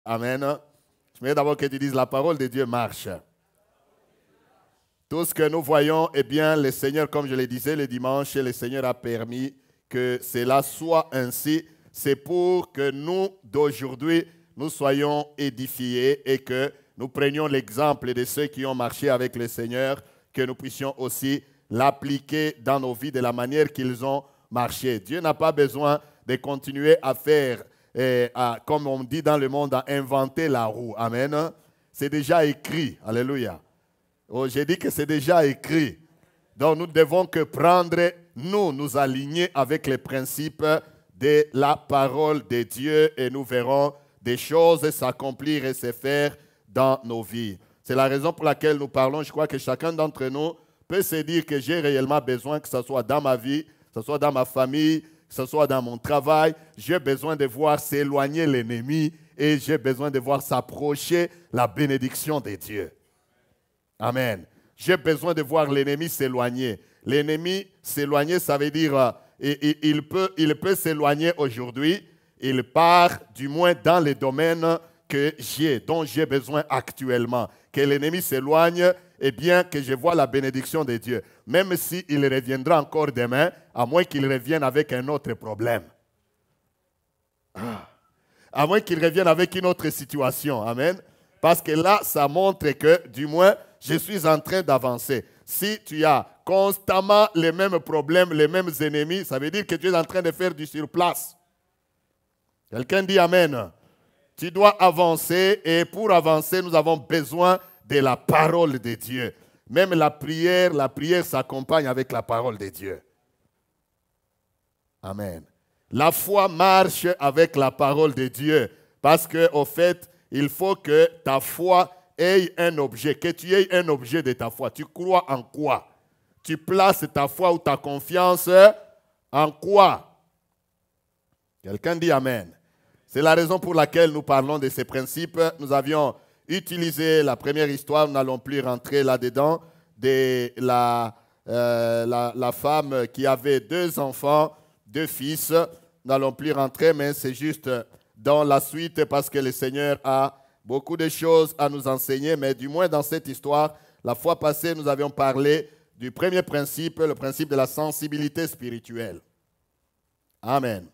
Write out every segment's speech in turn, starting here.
Amen. Je voudrais d'abord que tu dises la parole de Dieu marche. Tout ce que nous voyons, eh bien, le Seigneur, comme je le disais le dimanche, le Seigneur a permis que cela soit ainsi. C'est pour que nous, d'aujourd'hui, nous soyons édifiés et que nous prenions l'exemple de ceux qui ont marché avec le Seigneur, que nous puissions aussi l'appliquer dans nos vies de la manière qu'ils ont marché. Dieu n'a pas besoin de continuer à faire, comme on dit dans le monde, à inventer la roue. Amen. C'est déjà écrit. Alléluia. Oh, j'ai dit que c'est déjà écrit. Donc nous devons que prendre, nous aligner avec les principes de la parole de Dieu et nous verrons des choses s'accomplir et se faire dans nos vies. C'est la raison pour laquelle nous parlons. Je crois que chacun d'entre nous peut se dire que j'ai réellement besoin, que ce soit dans ma vie, que ce soit dans ma famille, que ce soit dans mon travail. J'ai besoin de voir s'éloigner l'ennemi et j'ai besoin de voir s'approcher la bénédiction de Dieu. Amen. J'ai besoin de voir l'ennemi s'éloigner. L'ennemi s'éloigner, ça veut dire il peut s'éloigner aujourd'hui. Il part du moins dans les domaines dont j'ai besoin actuellement. Que l'ennemi s'éloigne et bien que je vois la bénédiction de Dieu. Même s'il reviendra encore demain, à moins qu'il revienne avec un autre problème. À moins qu'il revienne avec une autre situation. Amen. Parce que là, ça montre que, du moins, je suis en train d'avancer. Si tu as constamment les mêmes problèmes, les mêmes ennemis, ça veut dire que tu es en train de faire du surplace. Quelqu'un dit Amen. Tu dois avancer et pour avancer, nous avons besoin de la parole de Dieu. Même la prière s'accompagne avec la parole de Dieu. Amen. La foi marche avec la parole de Dieu parce qu'au fait, il faut que ta foi ait un objet, que tu aies un objet de ta foi. Tu crois en quoi? Tu places ta foi ou ta confiance en quoi? Quelqu'un dit Amen. C'est la raison pour laquelle nous parlons de ces principes. Nous avions utilisé la première histoire, nous n'allons plus rentrer là-dedans, de la femme qui avait 2 enfants, 2 fils. Nous n'allons plus rentrer, mais c'est juste dans la suite parce que le Seigneur a beaucoup de choses à nous enseigner, mais du moins dans cette histoire, la fois passée, nous avions parlé du premier principe, le principe de la sensibilité spirituelle. Amen.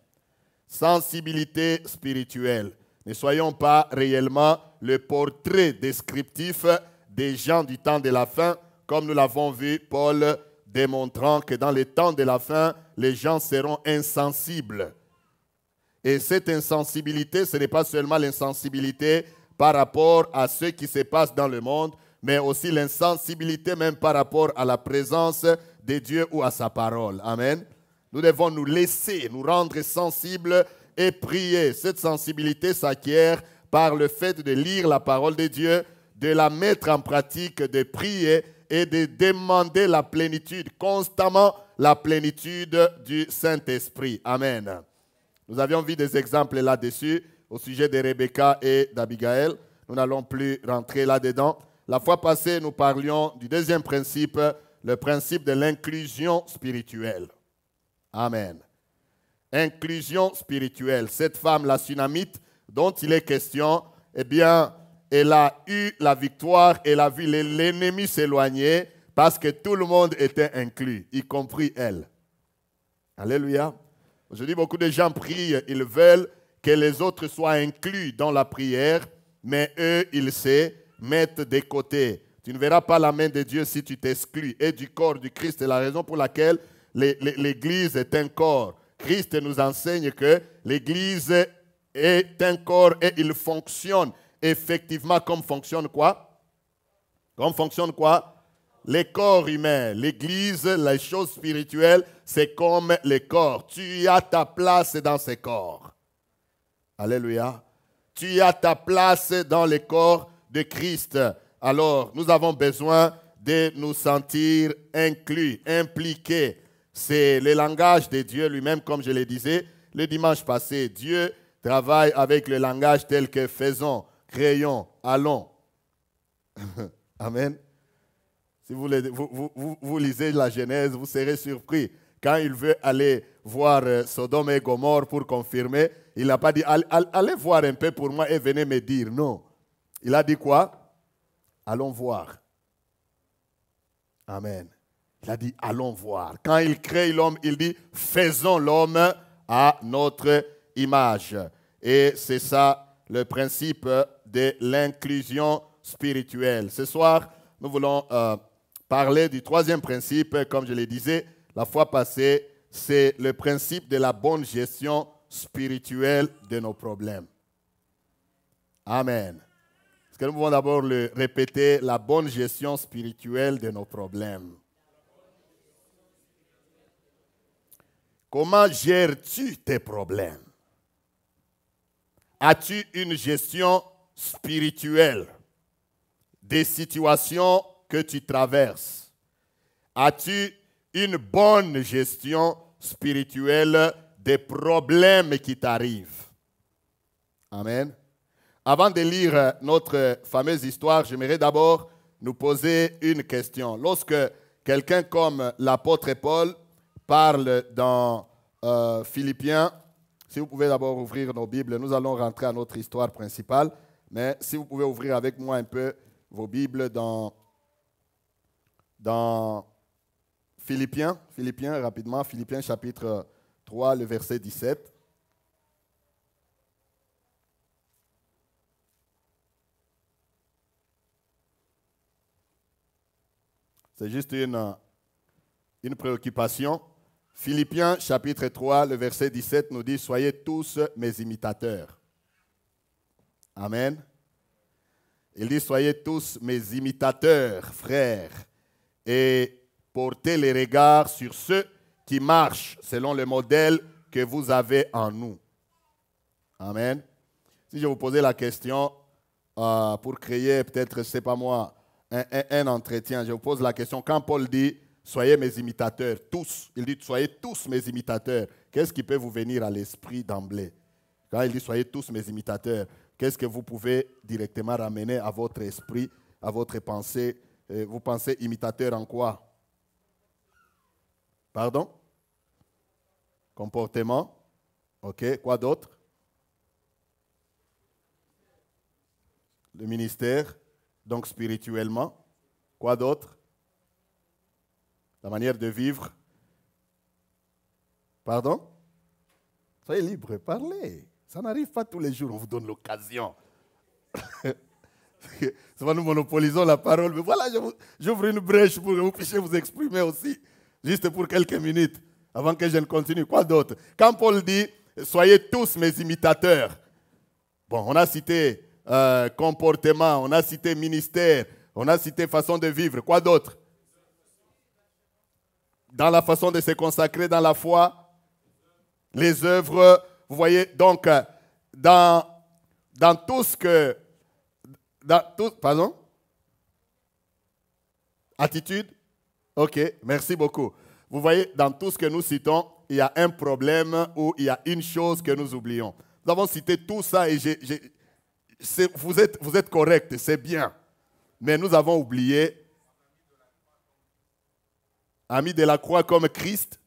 Sensibilité spirituelle. Ne soyons pas réellement le portrait descriptif des gens du temps de la fin, comme nous l'avons vu, Paul démontrant que dans les temps de la fin, les gens seront insensibles. Et cette insensibilité, ce n'est pas seulement l'insensibilité par rapport à ce qui se passe dans le monde, mais aussi l'insensibilité même par rapport à la présence de Dieu ou à sa parole. Amen. Nous devons nous laisser, nous rendre sensibles et prier. Cette sensibilité s'acquiert par le fait de lire la parole de Dieu, de la mettre en pratique, de prier et de demander la plénitude, constamment la plénitude du Saint-Esprit. Amen. Nous avions vu des exemples là-dessus au sujet de Rebecca et d'Abigaël. Nous n'allons plus rentrer là-dedans. La fois passée, nous parlions du deuxième principe, le principe de l'inclusion spirituelle. Amen. Inclusion spirituelle. Cette femme, la Sunamite, dont il est question, eh bien, elle a eu la victoire, elle a vu l'ennemi s'éloigner parce que tout le monde était inclus, y compris elle. Alléluia. Aujourd'hui, beaucoup de gens prient, ils veulent que les autres soient inclus dans la prière, mais eux, ils se mettent de côté. Tu ne verras pas la main de Dieu si tu t'exclus. Et du corps du Christ, c'est la raison pour laquelle l'Église est un corps. Christ nous enseigne que l'Église est un corps et il fonctionne effectivement comme fonctionne quoi? Comme fonctionne quoi? Les corps humains. L'Église, les choses spirituelles, c'est comme les corps. Tu as ta place dans ces corps. Alléluia. Tu as ta place dans le corps de Christ. Alors, nous avons besoin de nous sentir inclus, impliqués. C'est le langage de Dieu lui-même, comme je le disais le dimanche passé. Dieu travaille avec le langage tel que faisons, créons, allons. Amen. Si vous lisez la Genèse, vous serez surpris. Quand il veut aller voir Sodome et Gomorrhe pour confirmer. Il n'a pas dit, allez voir un peu pour moi et venez me dire. Non. Il a dit quoi? Allons voir. Amen. Il a dit, allons voir. Quand il crée l'homme, il dit, faisons l'homme à notre image. Et c'est ça le principe de l'inclusion spirituelle. Ce soir, nous voulons parler du troisième principe, comme je le disais la fois passée, c'est le principe de la bonne gestion spirituelle de nos problèmes. Amen. Est-ce que nous pouvons d'abord le répéter, la bonne gestion spirituelle de nos problèmes? Comment gères-tu tes problèmes? As-tu une gestion spirituelle des situations que tu traverses? As-tu une bonne gestion spirituelle des problèmes qui t'arrivent? Amen. Avant de lire notre fameuse histoire, j'aimerais d'abord nous poser une question. Lorsque quelqu'un comme l'apôtre Paul parle dans Philippiens, si vous pouvez d'abord ouvrir nos Bibles, nous allons rentrer à notre histoire principale, mais si vous pouvez ouvrir avec moi un peu vos Bibles dans Philippiens rapidement, Philippiens chapitre 3, le verset 17. C'est juste une préoccupation. Philippiens chapitre 3, le verset 17 nous dit « Soyez tous mes imitateurs ». Amen. Il dit « Soyez tous mes imitateurs, frères, et portez les regards sur ceux qui marchent selon le modèle que vous avez en nous. » Amen. Si je vous posais la question pour créer peut-être, je ne sais pas moi, un entretien, je vous pose la question, quand Paul dit « Soyez mes imitateurs, tous », il dit « Soyez tous mes imitateurs », qu'est-ce qui peut vous venir à l'esprit d'emblée? Quand il dit « Soyez tous mes imitateurs », qu'est-ce que vous pouvez directement ramener à votre esprit, à votre pensée? Vous pensez imitateur en quoi? Pardon? Comportement. OK. Quoi d'autre? Le ministère. Donc spirituellement. Quoi d'autre? La manière de vivre. Pardon? Soyez libre, parlez. Ça n'arrive pas tous les jours, on vous donne l'occasion. Souvent nous monopolisons la parole, mais voilà, j'ouvre une brèche pour que vous puissiez vous exprimer aussi, juste pour quelques minutes, avant que je ne continue. Quoi d'autre? Quand Paul dit « Soyez tous mes imitateurs », bon, on a cité comportement, on a cité ministère, on a cité façon de vivre. Quoi d'autre? Dans la façon de se consacrer dans la foi, les œuvres, vous voyez, donc, dans tout ce que... Pardon? Attitude? Ok, merci beaucoup. Vous voyez, dans tout ce que nous citons, il y a un problème ou il y a une chose que nous oublions. Nous avons cité tout ça et vous êtes correct, c'est bien. Mais nous avons oublié, ami de la croix comme Christ,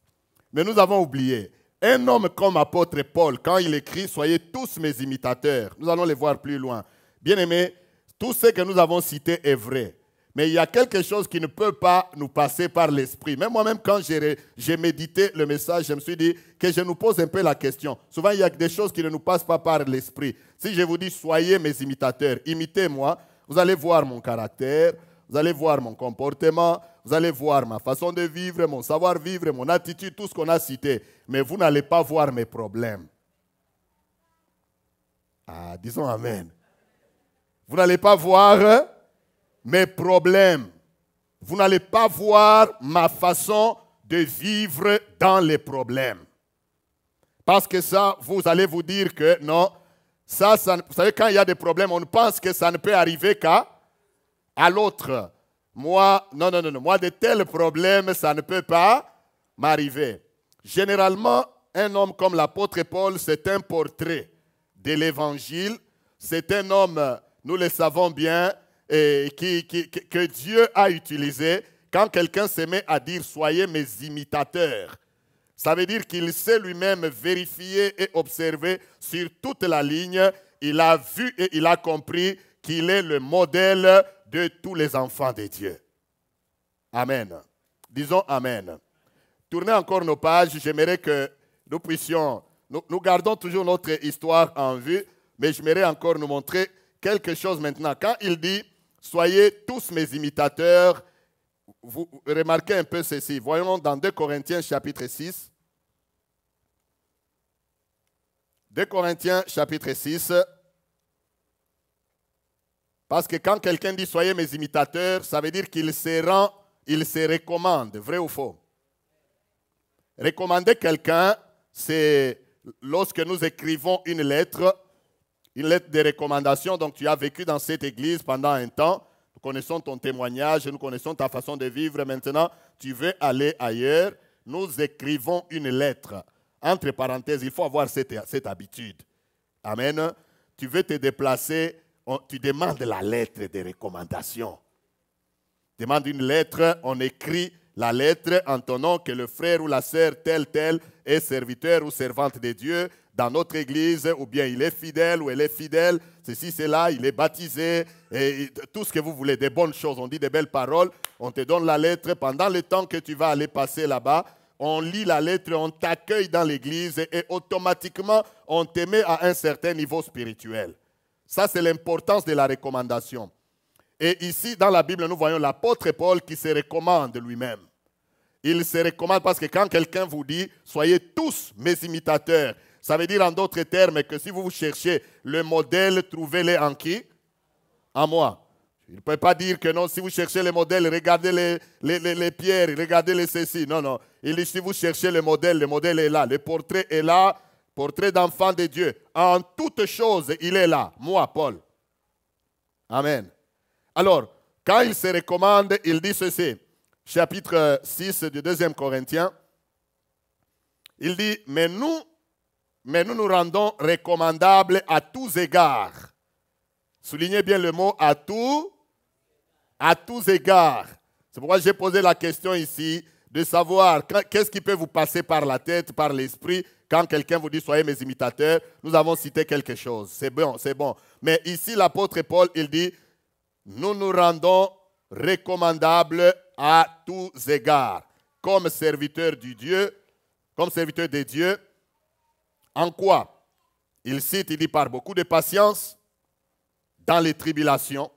mais nous avons oublié. Un homme comme apôtre Paul, quand il écrit « Soyez tous mes imitateurs », nous allons les voir plus loin. Bien-aimés, tout ce que nous avons cité est vrai. Mais il y a quelque chose qui ne peut pas nous passer par l'esprit. Même moi-même, quand j'ai médité le message, je me suis dit que je nous pose un peu la question. Souvent, il y a des choses qui ne nous passent pas par l'esprit. Si je vous dis « Soyez mes imitateurs », imitez-moi, vous allez voir mon caractère, vous allez voir mon comportement, vous allez voir ma façon de vivre, mon savoir-vivre, mon attitude, tout ce qu'on a cité. Mais vous n'allez pas voir mes problèmes. Ah, disons Amen. Vous n'allez pas voir mes problèmes. Vous n'allez pas voir ma façon de vivre dans les problèmes. Parce que ça, vous allez vous dire que non, ça, vous savez, quand il y a des problèmes, on pense que ça ne peut arriver qu'à l'autre. Moi, non, moi, de tels problèmes, ça ne peut pas m'arriver. Généralement, un homme comme l'apôtre Paul, c'est un portrait de l'Évangile. C'est un homme, nous le savons bien, que Dieu a utilisé quand quelqu'un se met à dire « Soyez mes imitateurs ». Ça veut dire qu'il sait lui-même vérifier et observer sur toute la ligne. Il a vu et il a compris qu'il est le modèle de tous les enfants de Dieu. Amen. Disons Amen. Tournez encore nos pages. J'aimerais que nous puissions... Nous gardons toujours notre histoire en vue, mais j'aimerais encore nous montrer quelque chose maintenant. Quand il dit « Soyez tous mes imitateurs », vous remarquez un peu ceci. Voyons dans 2 Corinthiens chapitre 6. 2 Corinthiens chapitre 6. Parce que quand quelqu'un dit « Soyez mes imitateurs », ça veut dire qu'il se rend, il se recommande. Vrai ou faux? Recommander quelqu'un, c'est lorsque nous écrivons une lettre de recommandation. Donc tu as vécu dans cette église pendant un temps. Nous connaissons ton témoignage, nous connaissons ta façon de vivre. Maintenant, tu veux aller ailleurs. Nous écrivons une lettre. Entre parenthèses, il faut avoir cette habitude. Amen. Tu veux te déplacer, tu demandes la lettre de recommandation. Tu demandes une lettre, on écrit la lettre en ton nom que le frère ou la sœur tel est serviteur ou servante de Dieu dans notre église, ou bien il est fidèle ou elle est fidèle, ceci, cela, il est baptisé, et tout ce que vous voulez, des bonnes choses, on dit des belles paroles, on te donne la lettre, pendant le temps que tu vas aller passer là-bas, on lit la lettre, on t'accueille dans l'église et automatiquement, on te met à un certain niveau spirituel. Ça, c'est l'importance de la recommandation. Et ici, dans la Bible, nous voyons l'apôtre Paul qui se recommande lui-même. Il se recommande parce que quand quelqu'un vous dit « Soyez tous mes imitateurs », ça veut dire en d'autres termes que si vous cherchez le modèle, trouvez-le en qui? En moi. Il ne peut pas dire que non, si vous cherchez le modèle, regardez les pierres, regardez les ceci. Non, non. Il dit si vous cherchez le modèle est là. Le portrait est là, portrait d'enfant de Dieu. En toutes choses, il est là. Moi, Paul. Amen. Alors, quand il se recommande, il dit ceci. Chapitre 6 du 2 Corinthiens. Il dit, mais nous nous rendons recommandables à tous égards. Soulignez bien le mot à tous égards. C'est pourquoi j'ai posé la question ici de savoir qu'est-ce qui peut vous passer par la tête, par l'esprit, quand quelqu'un vous dit soyez mes imitateurs. Nous avons cité quelque chose. C'est bon, c'est bon. Mais ici, l'apôtre Paul, il dit, nous nous rendons recommandables à tous égards, comme serviteurs de Dieu. En quoi? Il cite, il dit par beaucoup de patience, dans les tribulations,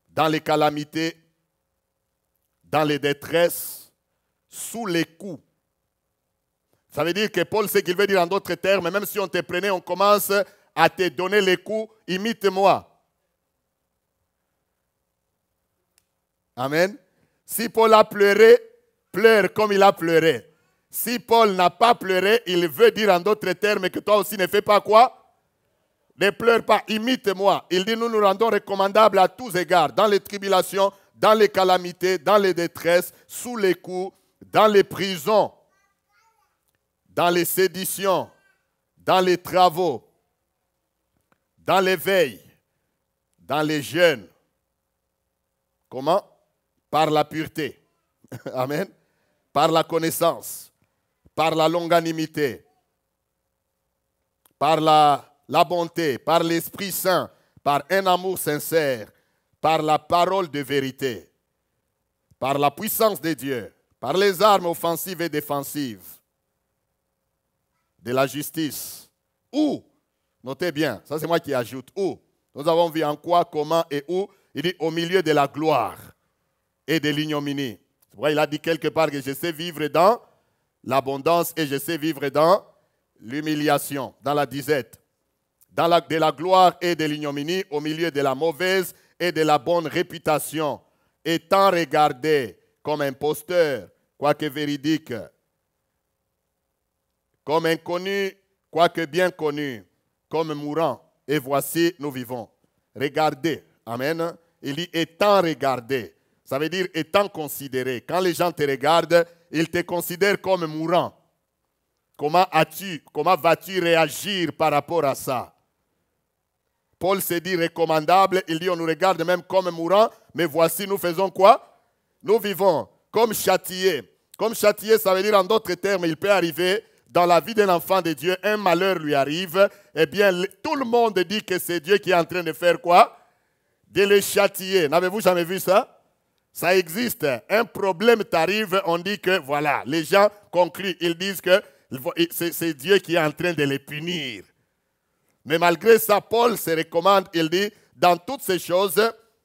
dans les calamités, dans les détresses, sous les coups. Ça veut dire que Paul sait qu'il veut dire en d'autres termes, même si on te prenait, on commence à te donner les coups, imite-moi. Amen. Si Paul a pleuré, pleure comme il a pleuré. Si Paul n'a pas pleuré, il veut dire en d'autres termes que toi aussi ne fais pas quoi? Ne pleure pas, imite-moi. Il dit, nous nous rendons recommandables à tous égards, dans les tribulations, dans les calamités, dans les détresses, sous les coups, dans les prisons, dans les séditions, dans les travaux, dans les veilles, dans les jeûnes. Comment? Par la pureté. Amen. Par la connaissance, par la longanimité, par la bonté, par l'Esprit Saint, par un amour sincère, par la parole de vérité, par la puissance de Dieu, par les armes offensives et défensives, de la justice. Où? Notez bien, ça c'est moi qui ajoute. Où? Nous avons vu en quoi, comment et où. Il dit au milieu de la gloire et de l'ignominie. C'est pourquoi il a dit quelque part que je sais vivre dans l'abondance et je sais vivre dans l'humiliation, dans la disette. De la gloire et de l'ignominie, au milieu de la mauvaise et de la bonne réputation, étant regardé comme imposteur, quoique véridique, comme inconnu, quoique bien connu, comme mourant. Et voici, nous vivons. Regardez. Amen. Il dit étant regardé. Ça veut dire étant considéré. Quand les gens te regardent, ils te considèrent comme mourant. Comment vas-tu réagir par rapport à ça? Paul se dit recommandable. Il dit on nous regarde même comme mourant. Mais voici, nous faisons quoi? Nous vivons comme châtiés, Comme châtier, ça veut dire en d'autres termes, il peut arriver dans la vie d'un enfant de Dieu, un malheur lui arrive, eh bien, tout le monde dit que c'est Dieu qui est en train de faire quoi? De le châtier. N'avez-vous jamais vu ça? Ça existe. Un problème t'arrive, on dit que, voilà, les gens concluent, ils disent que c'est Dieu qui est en train de les punir. Mais malgré ça, Paul se recommande, il dit, dans toutes ces choses,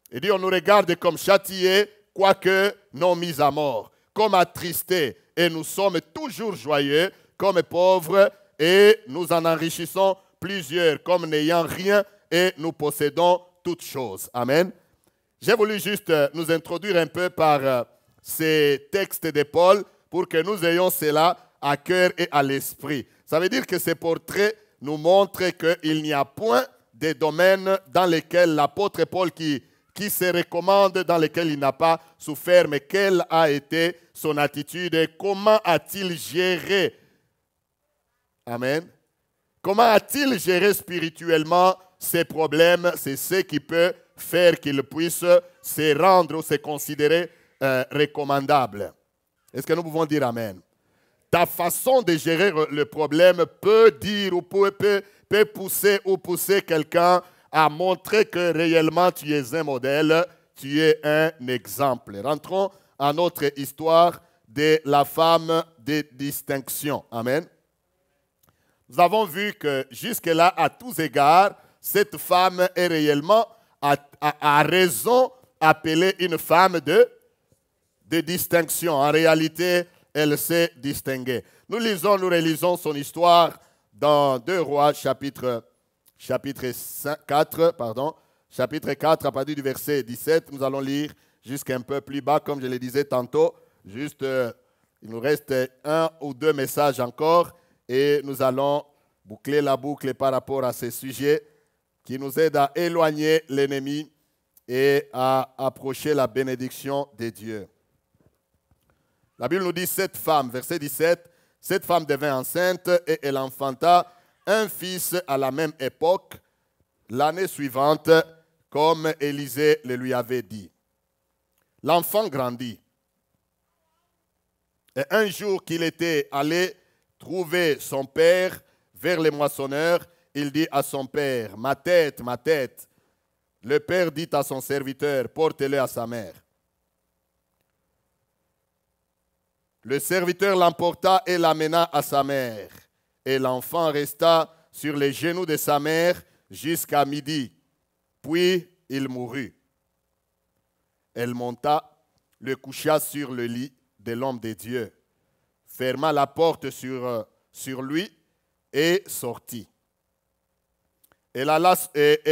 il dit, on nous regarde comme châtiés, quoique non mis à mort, comme attristés, et nous sommes toujours joyeux, comme pauvres, et nous en enrichissons plusieurs, comme n'ayant rien, et nous possédons toutes choses. Amen. J'ai voulu juste nous introduire un peu par ces textes de Paul, pour que nous ayons cela à cœur et à l'esprit. Ça veut dire que ces portraits nous montrent qu'il n'y a point de domaines dans lesquels l'apôtre Paul qui se recommande, dans lesquels il n'a pas souffert, mais quelle a été son attitude et comment a-t-il géré? Amen. Comment a-t-il géré spirituellement ces problèmes? C'est ce qui peut faire qu'il puisse se rendre ou se considérer recommandable. Est-ce que nous pouvons dire Amen? Ta façon de gérer le problème peut dire ou peut pousser quelqu'un à montrer que réellement tu es un modèle, tu es un exemple. Rentrons à notre histoire de la femme de distinction. Amen. Nous avons vu que jusque-là, à tous égards, cette femme est réellement, à raison, appelée une femme de distinction. En réalité, elle s'est distinguée. Nous relisons son histoire dans 2 Rois, chapitre 4, chapitre 4, à partir du verset 17. Nous allons lire jusqu'un peu plus bas, comme je le disais tantôt. Juste, il nous reste 1 ou 2 messages encore et nous allons boucler la boucle par rapport à ces sujets qui nous aident à éloigner l'ennemi et à approcher la bénédiction de Dieu. La Bible nous dit, cette femme, verset 17, cette femme devint enceinte et elle enfanta un fils à la même époque, l'année suivante, comme Élisée le lui avait dit. L'enfant grandit. Et un jour qu'il était allé trouver son père vers les moissonneurs, il dit à son père, ma tête, ma tête. Le père dit à son serviteur, porte-le à sa mère. Le serviteur l'emporta et l'amena à sa mère. Et l'enfant resta sur les genoux de sa mère jusqu'à midi. Puis il mourut. Elle monta, le coucha sur le lit de l'homme de Dieu, ferma la porte sur lui et sortit. Elle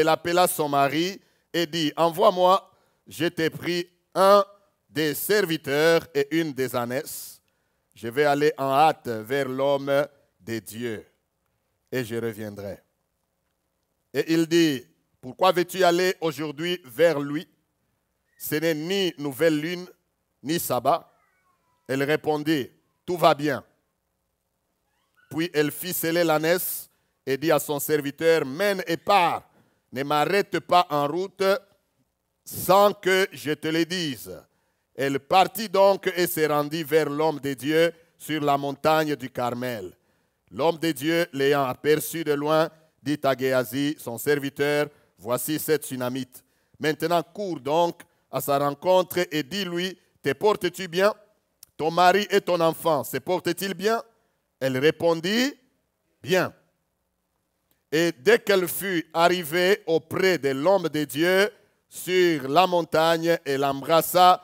appela son mari et dit, envoie-moi, je t'ai pris un des serviteurs et une des ânesses. Je vais aller en hâte vers l'homme de Dieu et je reviendrai. Et il dit, pourquoi veux-tu aller aujourd'hui vers lui? Ce n'est ni nouvelle lune, ni sabbat. Elle répondit, tout va bien. Puis elle fit sceller l'ânesse et dit à son serviteur, mène et pars, ne m'arrête pas en route sans que je te le dise. Elle partit donc et se rendit vers l'homme de Dieu sur la montagne du Carmel. L'homme de Dieu, l'ayant aperçu de loin, dit à Géasi, son serviteur, voici cette Sunamite. Maintenant cours donc à sa rencontre et dis-lui, te portes-tu bien? Ton mari et ton enfant, se portent-ils bien? Elle répondit, bien. Et dès qu'elle fut arrivée auprès de l'homme de Dieu sur la montagne, elle embrassa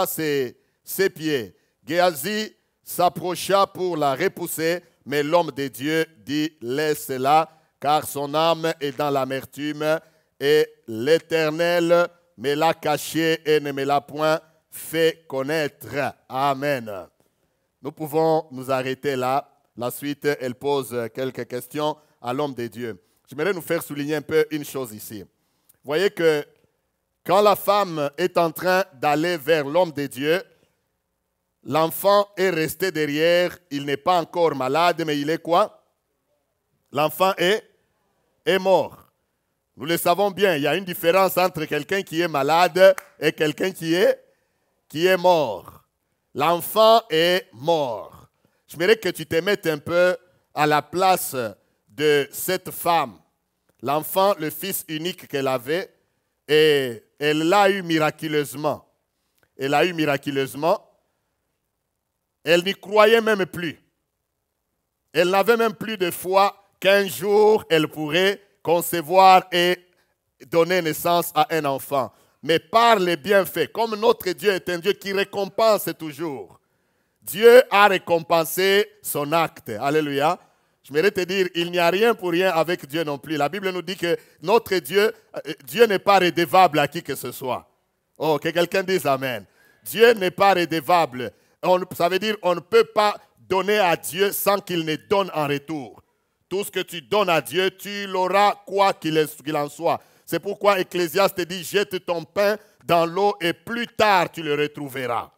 ses pieds. Géasi s'approcha pour la repousser, mais l'homme de Dieu dit, laisse-la, car son âme est dans l'amertume, et l'Éternel me l'a cachée et ne me l'a point fait connaître. Amen. Nous pouvons nous arrêter là. La suite, elle pose quelques questions à l'homme de Dieu. J'aimerais nous faire souligner un peu une chose ici. Vous voyez que quand la femme est en train d'aller vers l'homme de Dieu, l'enfant est resté derrière. Il n'est pas encore malade, mais il est quoi? L'enfant est mort. Nous le savons bien, il y a une différence entre quelqu'un qui est malade et quelqu'un qui est mort. l'enfant est mort. J'aimerais que tu te mettes un peu à la place de cette femme. L'enfant, le fils unique qu'elle avait, et elle l'a eu miraculeusement. Elle l'a eu miraculeusement. Elle n'y croyait même plus. Elle n'avait même plus de foi qu'un jour elle pourrait concevoir et donner naissance à un enfant. Mais par les bienfaits, comme notre Dieu est un Dieu qui récompense toujours, Dieu a récompensé son acte. Alléluia. Je voudrais te dire, il n'y a rien pour rien avec Dieu non plus. La Bible nous dit que notre Dieu, Dieu n'est pas redevable à qui que ce soit. Oh, que quelqu'un dise Amen. Dieu n'est pas redevable. Ça veut dire qu'on ne peut pas donner à Dieu sans qu'il ne donne en retour. Tout ce que tu donnes à Dieu, tu l'auras quoi qu'il en soit. C'est pourquoi Ecclésiaste dit, jette ton pain dans l'eau et plus tard tu le retrouveras.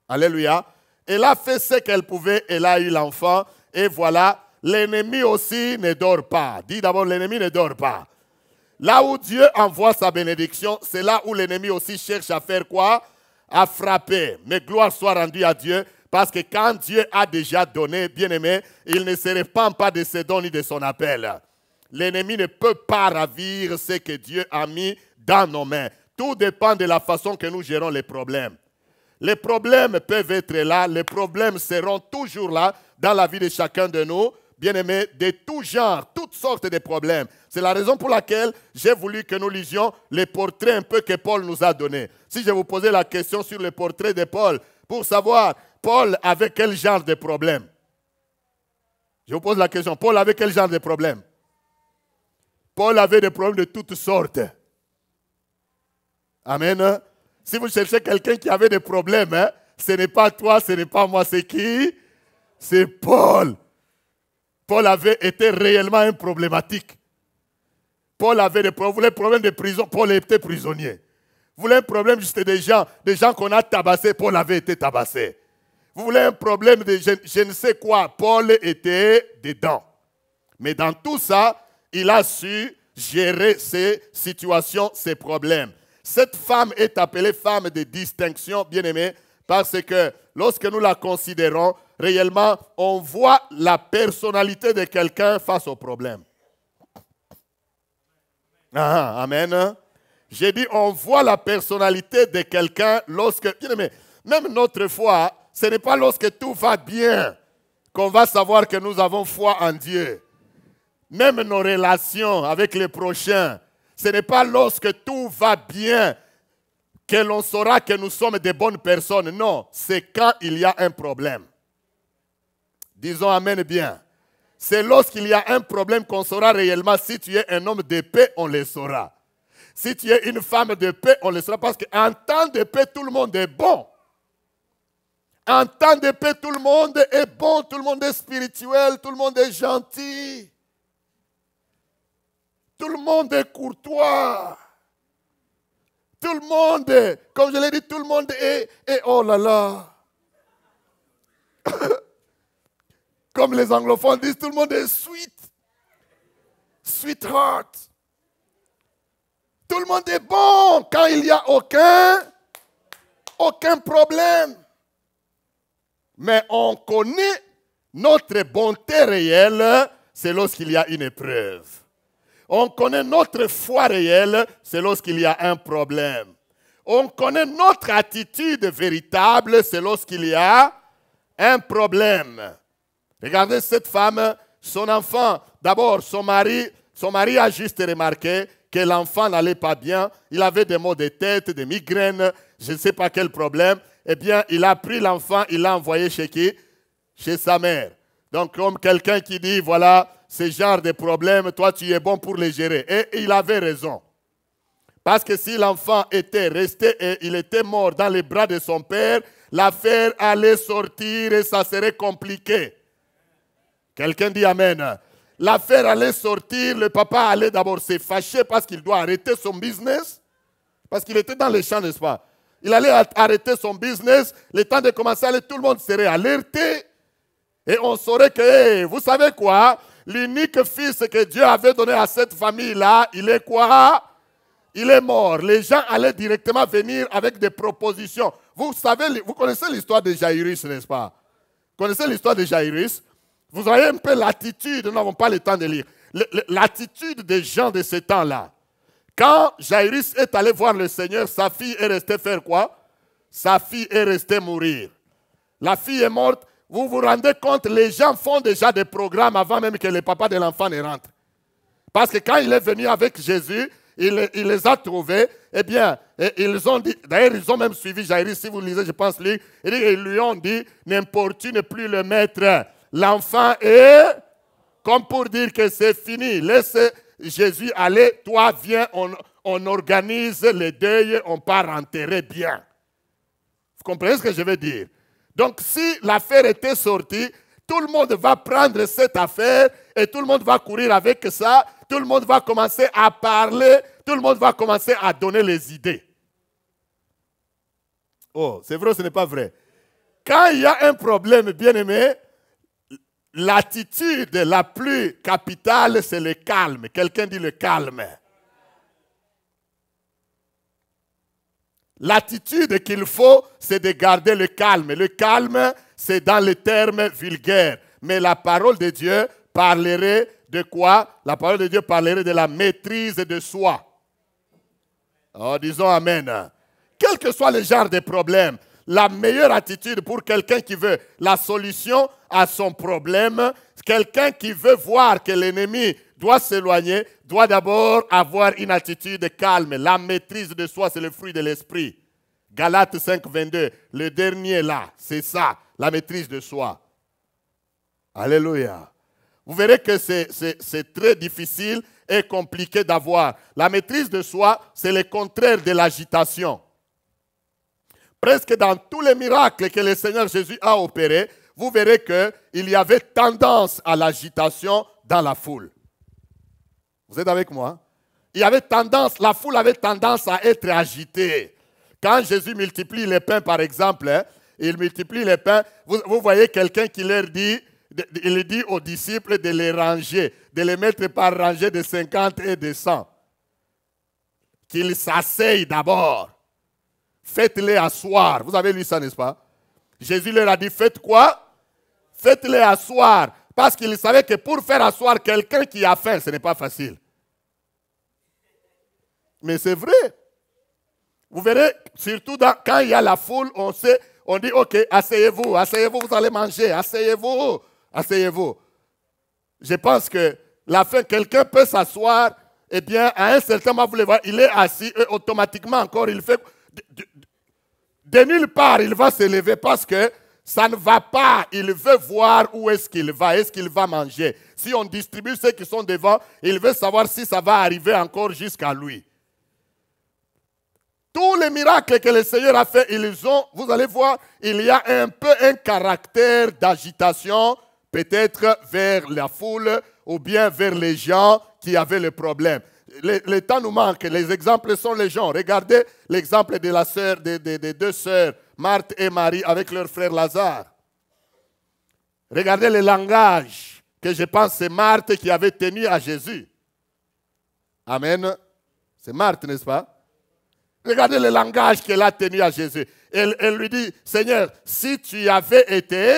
Alléluia. Elle a fait ce qu'elle pouvait, elle a eu l'enfant et voilà, l'ennemi aussi ne dort pas. Dis d'abord, l'ennemi ne dort pas. Là où Dieu envoie sa bénédiction, c'est là où l'ennemi aussi cherche à faire quoi? À frapper. Mais gloire soit rendue à Dieu, parce que quand Dieu a déjà donné, bien-aimé, il ne se répand pas de ses dons ni de son appel. L'ennemi ne peut pas ravir ce que Dieu a mis dans nos mains. Tout dépend de la façon que nous gérons les problèmes. Les problèmes peuvent être là, les problèmes seront toujours là dans la vie de chacun de nous, bien-aimés, de tout genre, toutes sortes de problèmes. C'est la raison pour laquelle j'ai voulu que nous lisions les portraits un peu que Paul nous a donnés. Si je vous posais la question sur le portrait de Paul, pour savoir, Paul avait quel genre de problème? Je vous pose la question, Paul avait quel genre de problème? Paul avait des problèmes de toutes sortes. Amen. Si vous cherchez quelqu'un qui avait des problèmes, ce n'est pas toi, ce n'est pas moi, c'est qui? C'est Paul. Paul avait été réellement un problématique. Paul avait des problèmes. Vous voulez un problème de prison, Paul était prisonnier. Vous voulez un problème juste des gens qu'on a tabassés, Paul avait été tabassé. Vous voulez un problème de je ne sais quoi, Paul était dedans. Mais dans tout ça, il a su gérer ses situations, ses problèmes. Cette femme est appelée femme de distinction, bien-aimée, parce que lorsque nous la considérons, réellement, on voit la personnalité de quelqu'un face au problème. Ah, amen. J'ai dit, on voit la personnalité de quelqu'un lorsque, bien-aimé, même notre foi, ce n'est pas lorsque tout va bien qu'on va savoir que nous avons foi en Dieu. Même nos relations avec les prochains, ce n'est pas lorsque tout va bien que l'on saura que nous sommes des bonnes personnes. Non, c'est quand il y a un problème. Disons Amen bien. C'est lorsqu'il y a un problème qu'on saura réellement si tu es un homme de paix, on le saura. Si tu es une femme de paix, on le saura. Parce qu'en temps de paix, tout le monde est bon. En temps de paix, tout le monde est bon, tout le monde est spirituel, tout le monde est gentil. Tout le monde est courtois. Tout le monde, comme je l'ai dit, tout le monde est oh là là. Comme les anglophones disent, tout le monde est sweet. Sweetheart. Tout le monde est bon quand il n'y a aucun problème. Mais on connaît notre bonté réelle, c'est lorsqu'il y a une épreuve. On connaît notre foi réelle, c'est lorsqu'il y a un problème. On connaît notre attitude véritable, c'est lorsqu'il y a un problème. Regardez cette femme, son enfant, d'abord son mari a juste remarqué que l'enfant n'allait pas bien. Il avait des maux de tête, des migraines, je ne sais pas quel problème. Eh bien, il a pris l'enfant, il l'a envoyé chez qui? Chez sa mère. Donc, comme quelqu'un qui dit, voilà, ce genre de problème, toi, tu es bon pour les gérer. Et il avait raison. Parce que si l'enfant était resté et il était mort dans les bras de son père, l'affaire allait sortir et ça serait compliqué. Quelqu'un dit Amen. L'affaire allait sortir, le papa allait d'abord se fâcher parce qu'il doit arrêter son business. Parce qu'il était dans les champs, n'est-ce pas? Il allait arrêter son business. Le temps de commencer à aller, tout le monde serait alerté. Et on saurait que, vous savez quoi? L'unique fils que Dieu avait donné à cette famille-là, il est quoi? il est mort. Les gens allaient directement venir avec des propositions. Vous savez, vous connaissez l'histoire de Jairus, n'est-ce pas? Vous connaissez l'histoire de Jairus? Vous voyez un peu l'attitude, nous n'avons pas le temps de lire, l'attitude des gens de ce temps-là. Quand Jairus est allé voir le Seigneur, sa fille est restée faire quoi? Sa fille est restée mourir. La fille est morte. Vous vous rendez compte, les gens font déjà des programmes avant même que le papa de l'enfant ne rentre. Parce que quand il est venu avec Jésus, il les a trouvés, eh bien, ils ont dit, d'ailleurs, ils ont même suivi Jairus, si vous lisez, je pense, ils lui ont dit, n'importune plus le maître. L'enfant est, comme pour dire que c'est fini, laisse Jésus aller, toi viens, on organise le deuil, on part enterrer bien. Vous comprenez ce que je veux dire? Donc, si l'affaire était sortie, tout le monde va prendre cette affaire et tout le monde va courir avec ça. Tout le monde va commencer à parler. Tout le monde va commencer à donner les idées. Oh, c'est vrai ou ce n'est pas vrai? Quand il y a un problème, bien aimé, l'attitude la plus capitale, c'est le calme. Quelqu'un dit le calme. L'attitude qu'il faut, c'est de garder le calme. Le calme, c'est dans les termes vulgaires. Mais la parole de Dieu parlerait de quoi? La parole de Dieu parlerait de la maîtrise de soi. Oh, disons Amen. Quel que soit le genre de problème, la meilleure attitude pour quelqu'un qui veut la solution à son problème, quelqu'un qui veut voir que l'ennemi doit s'éloigner, doit d'abord avoir une attitude calme. La maîtrise de soi, c'est le fruit de l'esprit. Galates 5, 22, le dernier là, c'est ça, la maîtrise de soi. Alléluia. Vous verrez que c'est très difficile et compliqué d'avoir. La maîtrise de soi, c'est le contraire de l'agitation. Presque dans tous les miracles que le Seigneur Jésus a opérés, vous verrez qu'il y avait tendance à l'agitation dans la foule. Vous êtes avec moi? Il y avait tendance, la foule avait tendance à être agitée. Quand Jésus multiplie les pains, par exemple, il multiplie les pains, vous voyez quelqu'un qui leur dit, il dit aux disciples de les ranger, de les mettre par rangée de 50 et de 100. Qu'ils s'asseyent d'abord. Faites-les asseoir. Vous avez lu ça, n'est-ce pas? Jésus leur a dit, faites quoi? Faites-les asseoir. Parce qu'il savait que pour faire asseoir quelqu'un qui a faim, ce n'est pas facile. Mais c'est vrai. Vous verrez, surtout quand il y a la foule, on dit, ok, asseyez-vous, asseyez-vous, vous allez manger, asseyez-vous, asseyez-vous. Je pense que la faim, quelqu'un peut s'asseoir, eh bien, à un certain moment, vous le voyez, il est assis, et automatiquement encore, il fait... De nulle part, il va se lever parce que ça ne va pas. Il veut voir où est-ce qu'il va. Est-ce qu'il va manger? Si on distribue ceux qui sont devant, il veut savoir si ça va arriver encore jusqu'à lui. Tous les miracles que le Seigneur a fait, vous allez voir, il y a un peu un caractère d'agitation, peut-être vers la foule ou bien vers les gens qui avaient le problème. Le temps nous manque, les exemples sont les gens. Regardez l'exemple de la sœur, des deux sœurs, Marthe et Marie, avec leur frère Lazare. Regardez le langage, que je pense c'est Marthe qui avait tenu à Jésus. Amen. C'est Marthe, n'est-ce pas? Regardez le langage qu'elle a tenu à Jésus. Elle lui dit, Seigneur, si tu avais été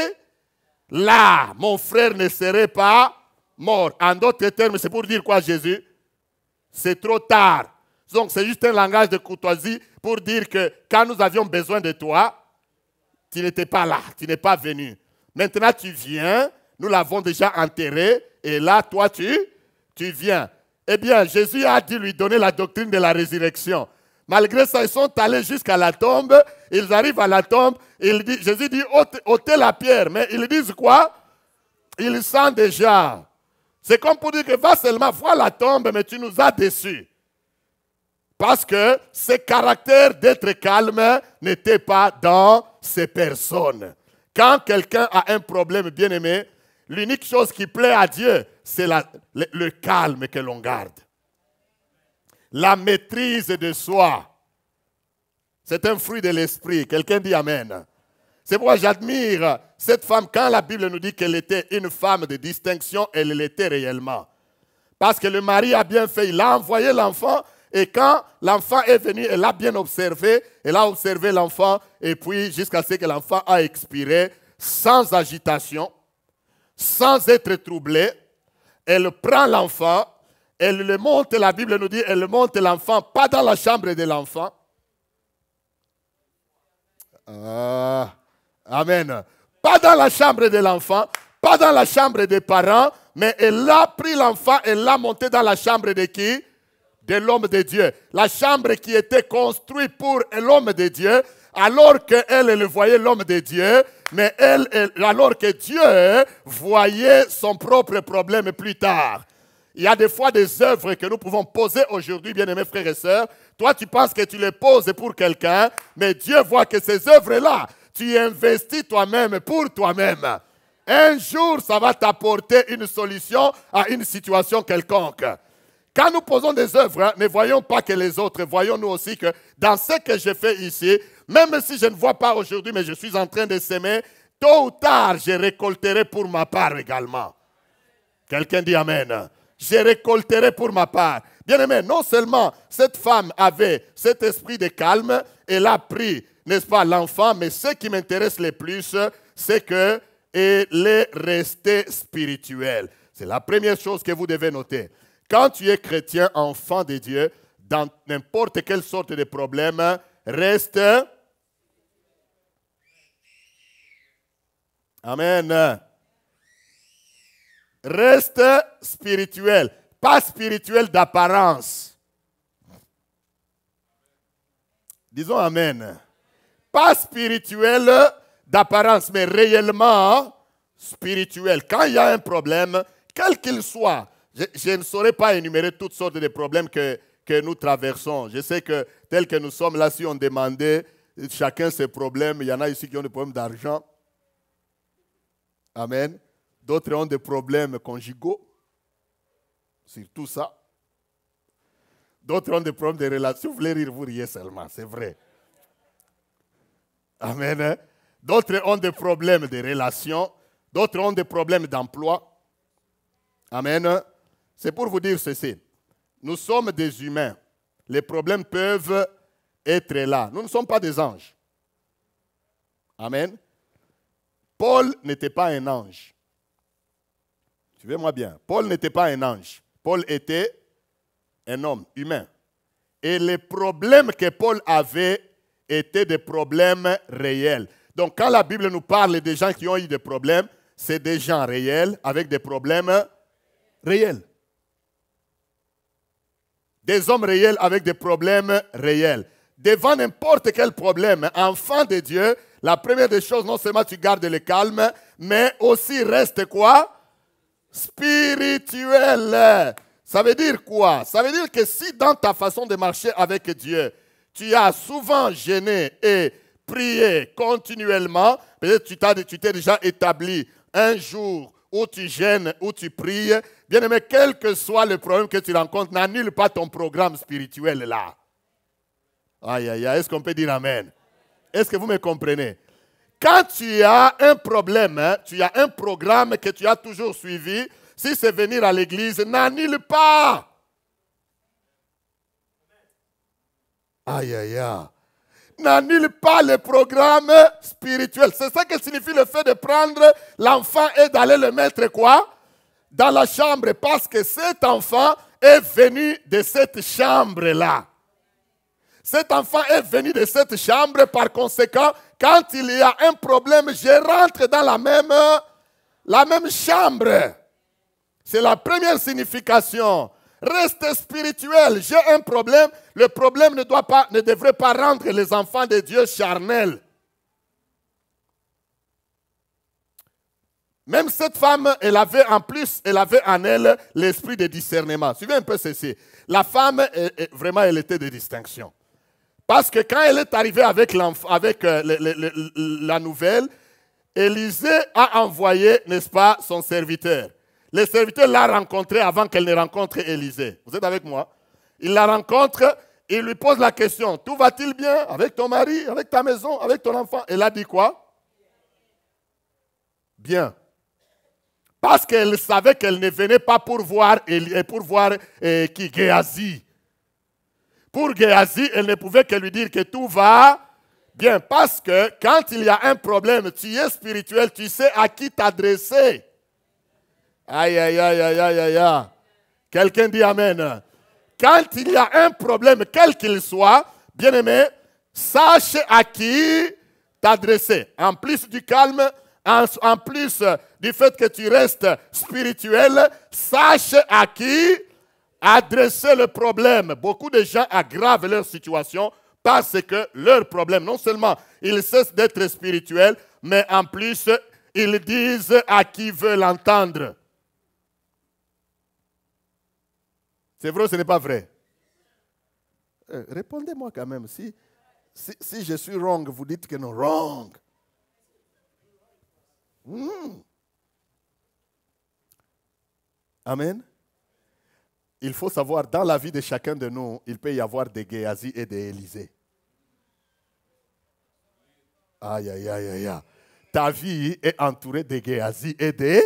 là, mon frère ne serait pas mort. En d'autres termes, c'est pour dire quoi, Jésus? C'est trop tard. Donc, c'est juste un langage de courtoisie pour dire que quand nous avions besoin de toi, tu n'étais pas là, tu n'es pas venu. Maintenant, tu viens, nous l'avons déjà enterré, et là, toi, tu viens. Eh bien, Jésus a dû lui donner la doctrine de la résurrection. Malgré ça, ils sont allés jusqu'à la tombe, ils arrivent à la tombe, Jésus dit, ôtez la pierre. Mais ils disent quoi? Ils sentent déjà. C'est comme pour dire que va seulement voir la tombe, mais tu nous as déçus. Parce que ce caractère d'être calme n'était pas dans ces personnes. Quand quelqu'un a un problème, bien aimé, l'unique chose qui plaît à Dieu, c'est le calme que l'on garde. La maîtrise de soi. C'est un fruit de l'esprit. Quelqu'un dit Amen. C'est pourquoi j'admire cette femme. Quand la Bible nous dit qu'elle était une femme de distinction, elle l'était réellement. Parce que le mari a bien fait. Il a envoyé l'enfant Et quand l'enfant est venu, elle a bien observé, elle a observé l'enfant, et puis jusqu'à ce que l'enfant a expiré, sans agitation, sans être troublé, elle prend l'enfant, elle le monte, la Bible nous dit, elle monte l'enfant, pas dans la chambre de l'enfant. Amen. Pas dans la chambre de l'enfant, pas dans la chambre des parents, mais elle a pris l'enfant et l'a monté dans la chambre de qui? De l'homme de Dieu. La chambre qui était construite pour l'homme de Dieu, alors qu'elle voyait l'homme de Dieu, mais alors que Dieu voyait son propre problème plus tard. Il y a des fois des œuvres que nous pouvons poser aujourd'hui, bien-aimés frères et sœurs. Toi, tu penses que tu les poses pour quelqu'un, mais Dieu voit que ces œuvres-là, tu investis toi-même pour toi-même. Un jour, ça va t'apporter une solution à une situation quelconque. Quand nous posons des œuvres, ne voyons pas que les autres, voyons nous aussi que dans ce que je fais ici, même si je ne vois pas aujourd'hui, mais je suis en train de s'aimer, tôt ou tard, je récolterai pour ma part également. Quelqu'un dit Amen. Je récolterai pour ma part. Bien-aimé, non seulement cette femme avait cet esprit de calme, elle a pris, n'est-ce pas, l'enfant, mais ce qui m'intéresse le plus, c'est qu'elle est restée spirituelle. C'est la première chose que vous devez noter. Quand tu es chrétien, enfant de Dieu, dans n'importe quelle sorte de problème, reste. Amen. Reste spirituel, pas spirituel d'apparence. Disons Amen. Pas spirituel d'apparence, mais réellement spirituel. Quand il y a un problème, quel qu'il soit, je ne saurais pas énumérer toutes sortes de problèmes que nous traversons. Je sais que tel que nous sommes là, si on demandait chacun ses problèmes, il y en a ici qui ont des problèmes d'argent. Amen. D'autres ont des problèmes conjugaux. C'est tout ça. D'autres ont des problèmes de relations. Vous voulez rire, vous riez seulement, c'est vrai. Amen. D'autres ont des problèmes de relations. D'autres ont des problèmes d'emploi. Amen. C'est pour vous dire ceci. Nous sommes des humains. Les problèmes peuvent être là. Nous ne sommes pas des anges. Amen. Paul n'était pas un ange. Suivez-moi bien. Paul n'était pas un ange. Paul était un homme humain. Et les problèmes que Paul avait étaient des problèmes réels. Donc quand la Bible nous parle des gens qui ont eu des problèmes, c'est des gens réels avec des problèmes réels. Des hommes réels avec des problèmes réels. Devant n'importe quel problème, enfant de Dieu, la première des choses, non seulement tu gardes le calme, mais aussi reste quoi? Spirituel. Ça veut dire quoi? Ça veut dire que si dans ta façon de marcher avec Dieu, tu as souvent gêné et prié continuellement, peut-être tu t'es déjà établi un jour où tu gênes, où tu pries, bien aimé, quel que soit le problème que tu rencontres, n'annule pas ton programme spirituel là. Aïe, aïe, aïe, est-ce qu'on peut dire Amen? Est-ce que vous me comprenez? Quand tu as un problème, tu as un programme que tu as toujours suivi, si c'est venir à l'église, n'annule pas. Aïe, aïe, aïe. N'annule pas le programme spirituel. C'est ça que signifie le fait de prendre l'enfant et d'aller le mettre quoi? Dans la chambre. Parce que cet enfant est venu de cette chambre-là. Cet enfant est venu de cette chambre. Par conséquent, quand il y a un problème, je rentre dans la même chambre. C'est la première signification. Reste spirituel. J'ai un problème. Le problème ne devrait pas rendre les enfants de Dieu charnels. Même cette femme, elle avait en elle l'esprit de discernement. Suivez un peu ceci. La femme, vraiment, elle était de distinction. Parce que quand elle est arrivée avec la nouvelle, Élisée a envoyé, n'est-ce pas, son serviteur. Le serviteur l'a rencontré avant qu'elle ne rencontre Élisée. Vous êtes avec moi? Il la rencontre, il lui pose la question. Tout va-t-il bien avec ton mari, avec ta maison, avec ton enfant? Elle a dit quoi? Bien. Parce qu'elle savait qu'elle ne venait pas pour voir qui Géasi. Pour Géasi, elle ne pouvait que lui dire que tout va bien. Parce que quand il y a un problème, tu es spirituel, tu sais à qui t'adresser. Aïe, aïe, aïe, aïe, aïe, aïe, aïe. Quelqu'un dit Amen. Quand il y a un problème, quel qu'il soit, bien-aimé, sache à qui t'adresser. En plus du calme, en plus du fait que tu restes spirituel, sache à qui adresser le problème. Beaucoup de gens aggravent leur situation parce que leur problème, non seulement ils cessent d'être spirituels, mais en plus, ils disent à qui veut l'entendre. C'est vrai ou ce n'est pas vrai? Répondez-moi quand même. Si je suis wrong, vous dites que non, wrong. Amen. Il faut savoir, dans la vie de chacun de nous, il peut y avoir des Géasi et des Élisée. Aïe, aïe, aïe, aïe, aïe. Ta vie est entourée de Géasi et des...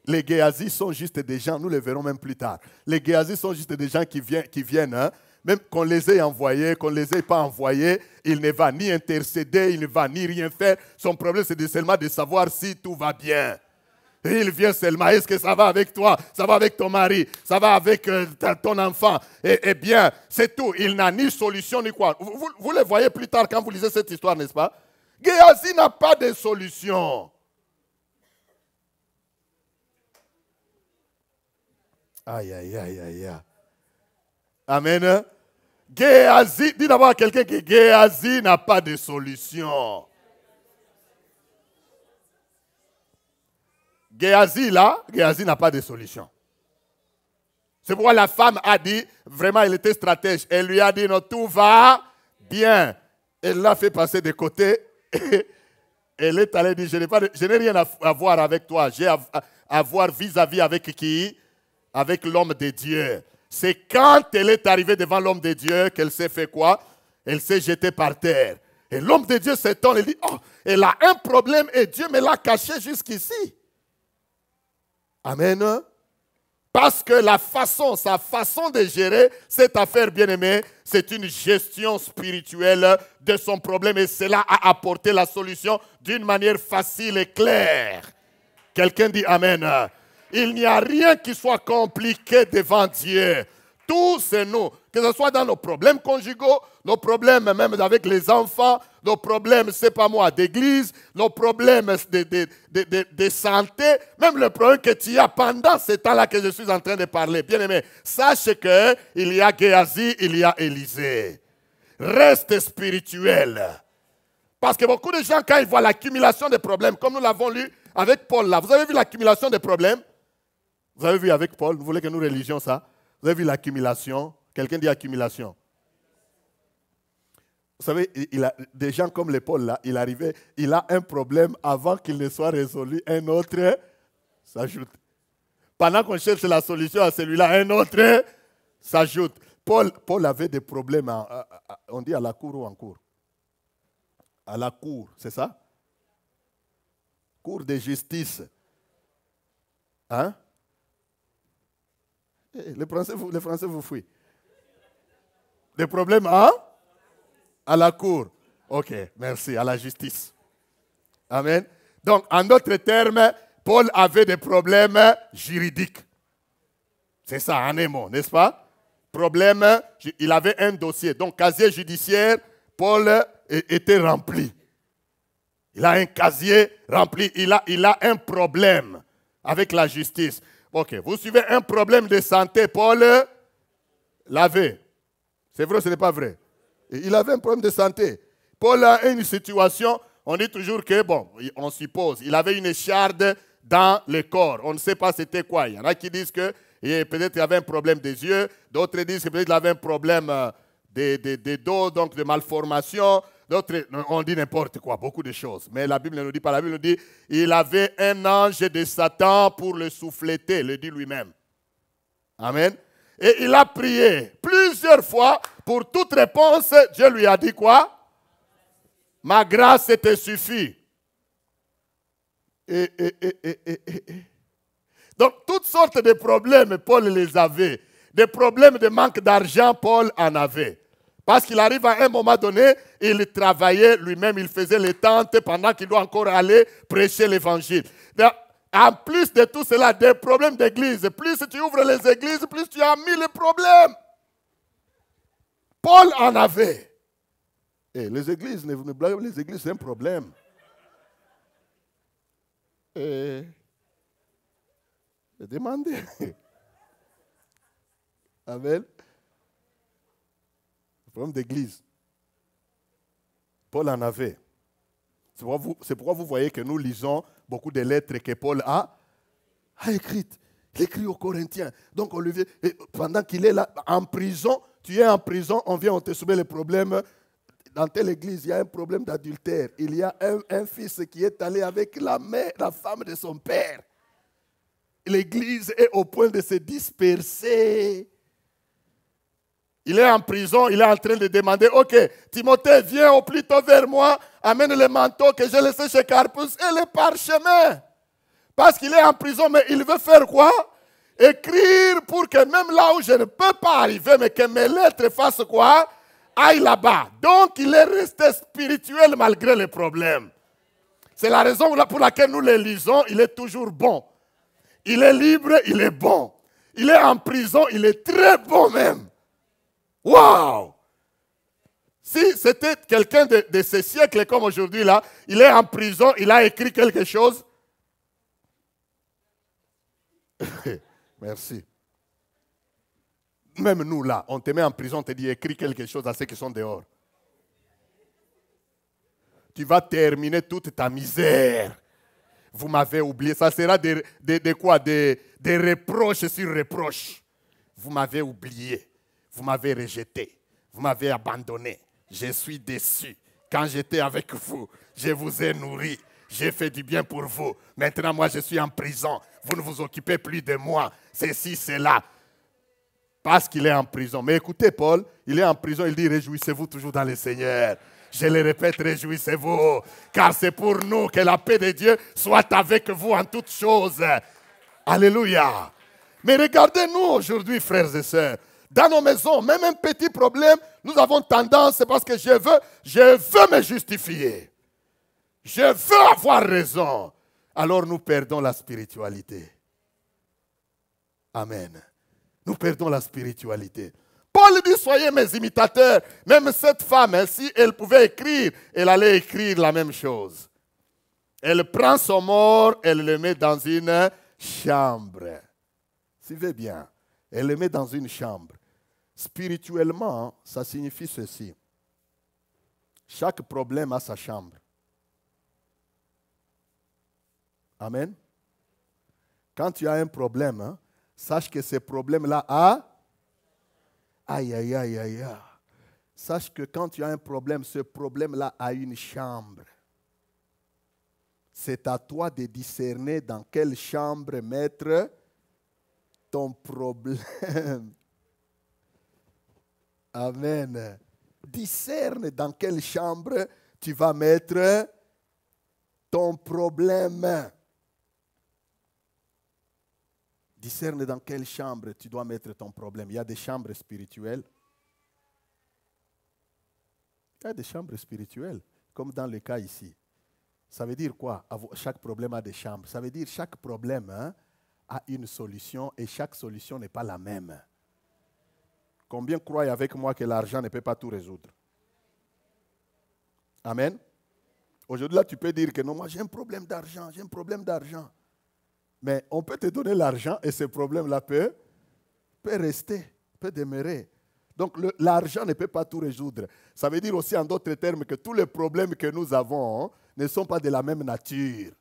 Les Géasi sont juste des gens, nous les verrons même plus tard. Les Géasi sont juste des gens qui viennent, hein, même qu'on les ait envoyés, qu'on ne les ait pas envoyés, il ne va ni intercéder, il ne va ni rien faire. Son problème, c'est seulement de savoir si tout va bien. Et il vient seulement, est-ce que ça va avec toi? Ça va avec ton mari? Ça va avec ton enfant? Eh bien, c'est tout. Il n'a ni solution ni quoi. Vous le voyez plus tard quand vous lisez cette histoire, n'est-ce pas? Géasi n'a pas de solution. Aïe, aïe, aïe, aïe, aïe. Amen. Géasi, dis d'abord à quelqu'un que Géasi n'a pas de solution. Géasi, là, Géasi n'a pas de solution. C'est pourquoi la femme a dit, vraiment, elle était stratège. Elle lui a dit, non, tout va bien. Elle l'a fait passer de côté. Elle est allée dire, je n'ai rien à voir avec toi. J'ai à voir vis-à-vis avec qui? Avec l'homme de Dieu. C'est quand elle est arrivée devant l'homme de Dieu qu'elle s'est fait quoi? Elle s'est jetée par terre. Et l'homme de Dieu s'étonne et dit, oh, elle a un problème et Dieu me l'a caché jusqu'ici. Amen. Parce que sa façon de gérer cette affaire, bien-aimée, c'est une gestion spirituelle de son problème et cela a apporté la solution d'une manière facile et claire. Quelqu'un dit Amen. Il n'y a rien qui soit compliqué devant Dieu. Tout c'est nous. Que ce soit dans nos problèmes conjugaux, nos problèmes même avec les enfants, nos problèmes, c'est pas moi, d'église, nos problèmes de santé, même le problème que tu as pendant ce temps-là que je suis en train de parler. Bien aimé, sache qu'il y a Géasi, il y a Élisée. Reste spirituel. Parce que beaucoup de gens, quand ils voient l'accumulation des problèmes, comme nous l'avons lu avec Paul là, vous avez vu l'accumulation des problèmes? Vous avez vu avec Paul, vous voulez que nous religions ça? Vous avez vu l'accumulation? Quelqu'un dit accumulation. Vous savez, des gens comme les Paul là, il a un problème avant qu'il ne soit résolu, un autre s'ajoute. Pendant qu'on cherche la solution à celui-là, un autre s'ajoute. Paul avait des problèmes, on dit à la cour ou en cour? À la cour, c'est ça? Cour de justice. Hein? Les Français vous fuient. Des problèmes à la cour. Ok, merci, à la justice. Amen. Donc, en d'autres termes, Paul avait des problèmes juridiques. C'est ça, en un mot, n'est-ce pas? Problème, il avait un dossier. Donc, casier judiciaire, Paul était rempli. Il a un casier rempli. Il a un problème avec la justice. Ok, vous suivez un problème de santé, Paul l'avait. C'est vrai ou ce n'est pas vrai? Il avait un problème de santé. Paul a une situation, on dit toujours que, bon, on suppose, il avait une écharde dans le corps. On ne sait pas c'était quoi. Il y en a qui disent que peut-être il avait un problème des yeux, d'autres disent que peut-être il avait un problème de dos, donc de malformation. D'autres, on dit n'importe quoi, beaucoup de choses. Mais la Bible ne nous dit pas. La Bible nous dit il avait un ange de Satan pour le souffleter, le dit lui-même. Amen. Et il a prié plusieurs fois. Pour toute réponse, Dieu lui a dit quoi? Ma grâce te suffit. Donc, toutes sortes de problèmes, Paul les avait. des problèmes de manque d'argent, Paul en avait. Parce qu'il arrive à un moment donné, il travaillait lui-même, il faisait les tentes pendant qu'il doit encore aller prêcher l'évangile. En plus de tout cela, des problèmes d'église. Plus tu ouvres les églises, plus tu as mis les problèmes. Paul en avait. Et les églises, les églises, c'est un problème. Demandez. Amen. Le problème d'église. Paul en avait. C'est pourquoi vous voyez que nous lisons beaucoup de lettres que Paul a écrites. Il écrit aux Corinthiens. Donc, Olivier, pendant qu'il est là, en prison, tu es en prison, on vient, on te soumet les problèmes. Dans telle église, il y a un problème d'adultère. Il y a un fils qui est allé avec la femme de son père. L'église est au point de se disperser. Il est en prison, il est en train de demander, ok, Timothée, viens au plus tôt vers moi, amène le manteau que j'ai laissé chez Carpus et le parchemin. Parce qu'il est en prison, mais il veut faire quoi? Écrire pour que même là où je ne peux pas arriver, mais que mes lettres fassent quoi? Aille là-bas. Donc il est resté spirituel malgré les problèmes. C'est la raison pour laquelle nous les lisons, il est toujours bon. Il est libre, il est bon. Il est en prison, il est très bon même. Waouh! Si c'était quelqu'un de ce siècle comme aujourd'hui, là, il est en prison, il a écrit quelque chose. Merci. Même nous, là, on te met en prison, on te dit écris quelque chose à ceux qui sont dehors. Tu vas terminer toute ta misère. Vous m'avez oublié. Ça sera des quoi? Des reproches sur reproches. Vous m'avez oublié. Vous m'avez rejeté, vous m'avez abandonné, je suis déçu. Quand j'étais avec vous, je vous ai nourri, j'ai fait du bien pour vous. Maintenant, moi, je suis en prison, vous ne vous occupez plus de moi, ceci, cela. Parce qu'il est en prison. Mais écoutez, Paul, il est en prison, il dit, réjouissez-vous toujours dans le Seigneur. Je le répète, réjouissez-vous, car c'est pour nous que la paix de Dieu soit avec vous en toutes choses. Alléluia. Mais regardez-nous aujourd'hui, frères et sœurs. Dans nos maisons, même un petit problème, nous avons tendance, c'est parce que je veux me justifier. Je veux avoir raison. Alors nous perdons la spiritualité. Amen. Nous perdons la spiritualité. Paul dit, soyez mes imitateurs. Même cette femme, si elle pouvait écrire, elle allait écrire la même chose. Elle prend son mort, elle le met dans une chambre. Suivez bien. Elle le met dans une chambre. Spirituellement, ça signifie ceci. Chaque problème a sa chambre. Amen. Quand tu as un problème, sache que ce problème-là a... Aïe, aïe, aïe, aïe, aïe. Sache que quand tu as un problème, ce problème-là a une chambre. C'est à toi de discerner dans quelle chambre mettre ton problème. Amen. Discerne dans quelle chambre tu vas mettre ton problème. Discerne dans quelle chambre tu dois mettre ton problème. Il y a des chambres spirituelles. Il y a des chambres spirituelles, comme dans le cas ici. Ça veut dire quoi? Chaque problème a des chambres. Ça veut dire chaque problème a une solution et chaque solution n'est pas la même. Combien croient avec moi que l'argent ne peut pas tout résoudre? Amen. Aujourd'hui, là, tu peux dire que non, moi j'ai un problème d'argent, j'ai un problème d'argent. Mais on peut te donner l'argent et ce problème-là peut rester, peut demeurer. Donc l'argent ne peut pas tout résoudre. Ça veut dire aussi en d'autres termes que tous les problèmes que nous avons ne sont pas de la même nature.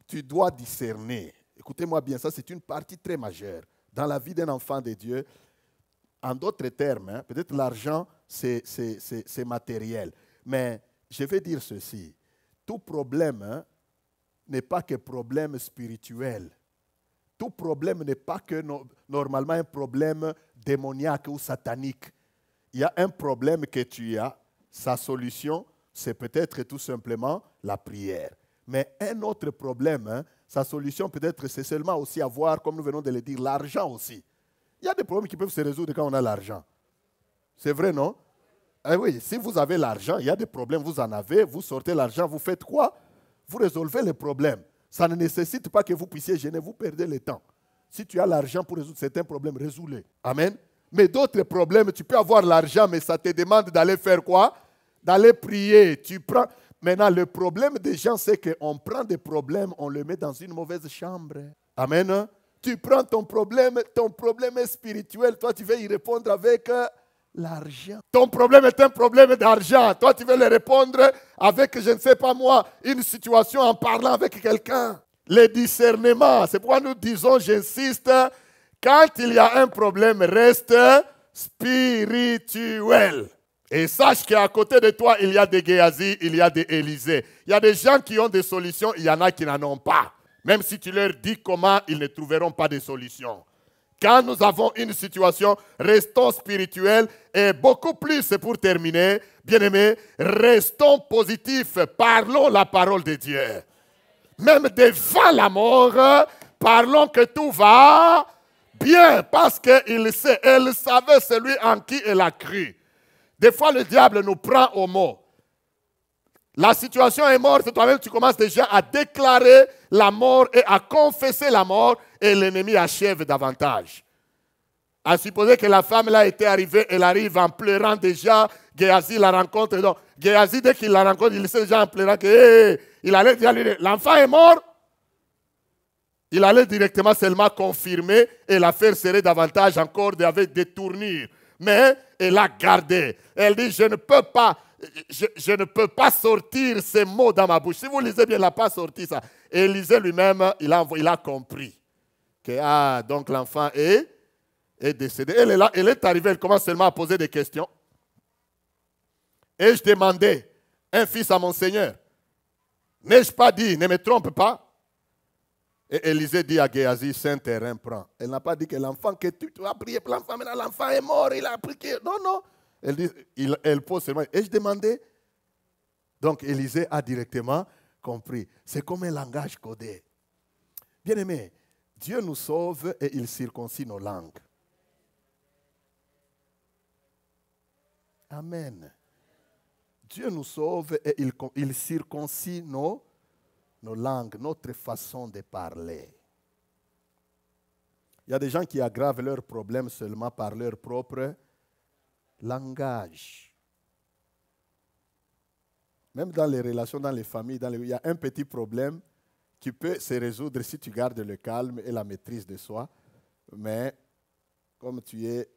Tu dois discerner. Écoutez-moi bien, ça c'est une partie très majeure dans la vie d'un enfant de Dieu. En d'autres termes, peut-être l'argent c'est matériel. Mais je vais dire ceci. Tout problème n'est pas que problème spirituel. Tout problème n'est pas que normalement un problème démoniaque ou satanique. Il y a un problème que tu as, sa solution, c'est peut-être tout simplement la prière. Mais un autre problème, sa solution peut-être c'est seulement aussi avoir, comme nous venons de le dire, l'argent aussi. Il y a des problèmes qui peuvent se résoudre quand on a l'argent. C'est vrai, non? Eh oui, si vous avez l'argent, il y a des problèmes, vous en avez, vous sortez l'argent, vous faites quoi? Vous résolvez les problèmes. Ça ne nécessite pas que vous puissiez gêner, vous perdez le temps. Si tu as l'argent pour résoudre certains problèmes, résous-les. Amen. Mais d'autres problèmes, tu peux avoir l'argent, mais ça te demande d'aller faire quoi? D'aller prier. Tu prends... Maintenant, le problème des gens, c'est qu'on prend des problèmes, on les met dans une mauvaise chambre. Amen. Tu prends ton problème est spirituel, toi tu veux y répondre avec l'argent. Ton problème est un problème d'argent, toi tu veux le répondre avec, je ne sais pas moi, une situation en parlant avec quelqu'un. Le discernement, c'est pourquoi nous disons, j'insiste, quand il y a un problème, reste spirituel. Et sache qu'à côté de toi, il y a des Géasi, il y a des Élisée. Il y a des gens qui ont des solutions, il y en a qui n'en ont pas. Même si tu leur dis comment, ils ne trouveront pas de solution. Quand nous avons une situation, restons spirituels et beaucoup plus, c'est pour terminer, bien-aimés, restons positifs, parlons la parole de Dieu. Même devant la mort, parlons que tout va bien, parce qu'il sait, elle savait celui en qui elle a cru. Des fois, le diable nous prend au mot. La situation est morte, toi-même tu commences déjà à déclarer la mort et à confesser la mort et l'ennemi achève davantage. À supposer que la femme là était arrivée, elle arrive en pleurant déjà, Géasi la rencontre. Donc, Géasi, dès qu'il la rencontre, il sait déjà en pleurant que il allait dire, l'enfant est mort. Il allait directement seulement confirmer et l'affaire serait davantage encore avec des tournures. Mais elle a gardé. Elle dit, je ne peux pas sortir ces mots dans ma bouche. Si vous lisez bien, il n'a pas sorti ça. Et Élisée lui-même, il a compris que donc l'enfant est décédé. Elle est là, elle est arrivée, elle commence seulement à poser des questions. Et je demandais un fils à mon Seigneur. N'ai-je pas dit, ne me trompe pas? Et Élisée dit à Géasi, Saint-Terrain prend. Elle n'a pas dit que l'enfant que tu as prié pour l'enfant, maintenant l'enfant est mort, il a prié. Non, non. Elle dit, elle pose seulement. Et je demandais. Donc Élisée a directement compris. C'est comme un langage codé. Bien-aimé, Dieu nous sauve et il circoncis nos langues. Amen. Dieu nous sauve et il circoncis nos langues, notre façon de parler. Il y a des gens qui aggravent leurs problèmes seulement par leur propre langage. Même dans les relations, dans les familles, il y a un petit problème qui peut se résoudre si tu gardes le calme et la maîtrise de soi. Mais comme tu es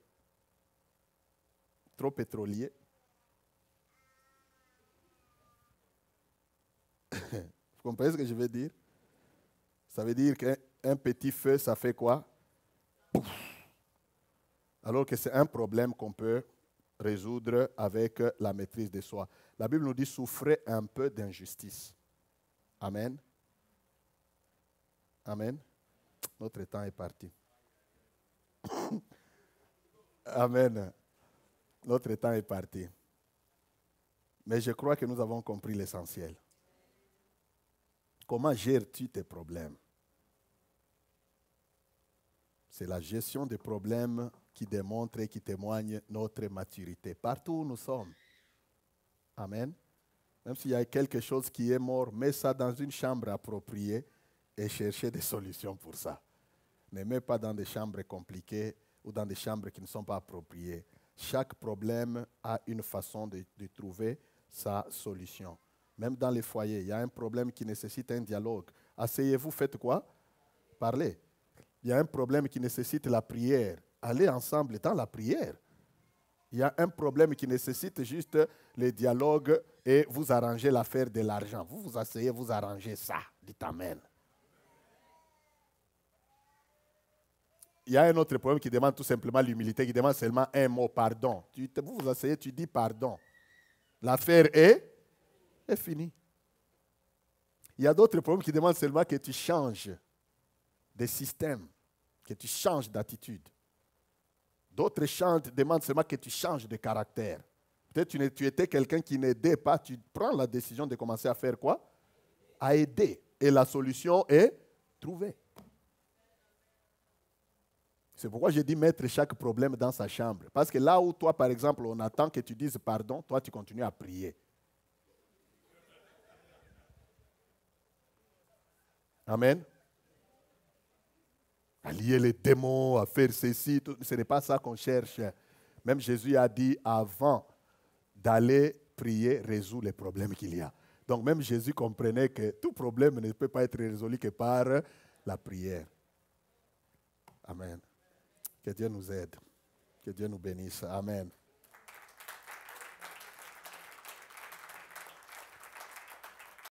trop pétrolier, vous comprenez ce que je veux dire? Ça veut dire qu'un petit feu, ça fait quoi? Pouf. Alors que c'est un problème qu'on peut résoudre avec la maîtrise de soi. La Bible nous dit souffrez un peu d'injustice. Amen. Amen. Notre temps est parti. Amen. Notre temps est parti. Mais je crois que nous avons compris l'essentiel. Comment gères-tu tes problèmes? C'est la gestion des problèmes qui démontre et qui témoigne notre maturité. Partout où nous sommes. Amen. Même s'il y a quelque chose qui est mort, mets ça dans une chambre appropriée et cherchez des solutions pour ça. Ne mets pas dans des chambres compliquées ou dans des chambres qui ne sont pas appropriées. Chaque problème a une façon de trouver sa solution. Même dans les foyers, il y a un problème qui nécessite un dialogue. Asseyez-vous, faites quoi? Parlez. Il y a un problème qui nécessite la prière. Allez ensemble dans la prière. Il y a un problème qui nécessite juste le dialogue et vous arrangez l'affaire de l'argent. Vous vous asseyez, vous arrangez ça. Dites Amen. Il y a un autre problème qui demande tout simplement l'humilité, qui demande seulement un mot, pardon. Vous vous asseyez, tu dis pardon. L'affaire est finie. Il y a d'autres problèmes qui demandent seulement que tu changes de système, que tu changes d'attitude. D'autres demandent seulement que tu changes de caractère. Peut-être tu étais quelqu'un qui n'aidait pas, tu prends la décision de commencer à faire quoi? À aider. Et la solution est trouvée. C'est pourquoi j'ai dit mettre chaque problème dans sa chambre. Parce que là où toi, par exemple, on attend que tu dises pardon, toi, tu continues à prier. Amen. À lier les démons, à faire ceci, tout, ce n'est pas ça qu'on cherche. Même Jésus a dit avant d'aller prier, résoudre les problèmes qu'il y a. Donc même Jésus comprenait que tout problème ne peut pas être résolu que par la prière. Amen. Que Dieu nous aide. Que Dieu nous bénisse. Amen.